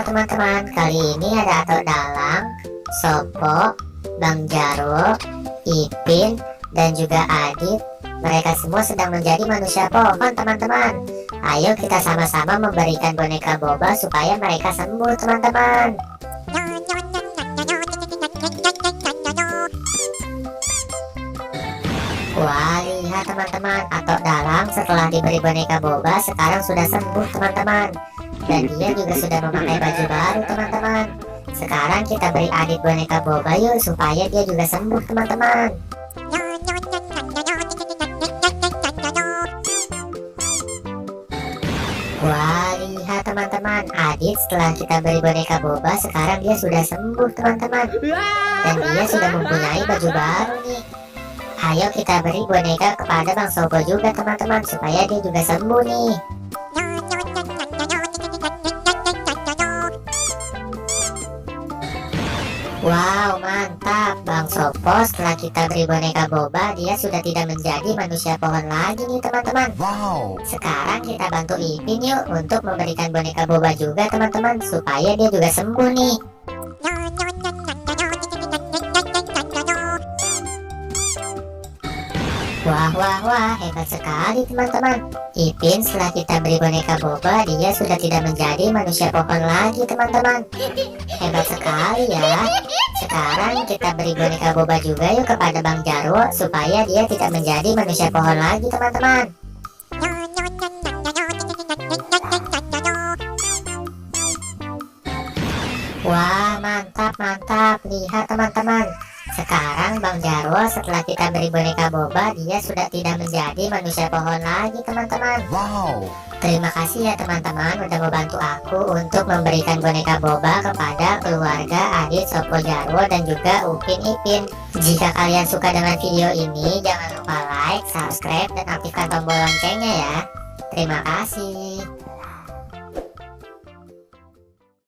teman-teman, kali ini ada Atok Dalang, Sopo, Bang Jarwo, Ipin, dan juga Adit. Mereka semua sedang menjadi manusia pohon teman-teman. Ayo kita sama-sama memberikan boneka boba supaya mereka sembuh teman-teman. Wah, lihat teman-teman, Atok Dalang setelah diberi boneka boba sekarang sudah sembuh teman-teman. Dan dia juga sudah memakai baju baru teman-teman. Sekarang kita beri Adit boneka boba yuk supaya dia juga sembuh teman-teman. Wah, lihat teman-teman, Adit setelah kita beri boneka boba sekarang dia sudah sembuh teman-teman. Dan dia sudah mempunyai baju baru nih. Ayo kita beri boneka kepada Bang Sobo juga teman-teman supaya dia juga sembuh nih. Wow, mantap Bang Sopo, setelah kita beri boneka boba dia sudah tidak menjadi manusia pohon lagi nih teman-teman. Wow. Sekarang kita bantu Ipin yuk untuk memberikan boneka boba juga teman-teman supaya dia juga sembuh nih. Wah, hebat sekali teman-teman. Ipin setelah kita beri boneka boba dia sudah tidak menjadi manusia pohon lagi teman-teman. Hebat sekali ya. Sekarang kita beri boneka boba juga yuk kepada Bang Jarwo supaya dia tidak menjadi manusia pohon lagi teman-teman. Wah, mantap. Lihat teman-teman. Sekarang Bang Jarwo setelah kita beri boneka boba dia sudah tidak menjadi manusia pohon lagi teman-teman. Wow. Terima kasih ya teman-teman udah membantu aku untuk memberikan boneka boba kepada keluarga Adit, Sopo, Jarwo, dan juga Upin Ipin. Jika kalian suka dengan video ini jangan lupa like, subscribe, dan aktifkan tombol loncengnya ya. Terima kasih.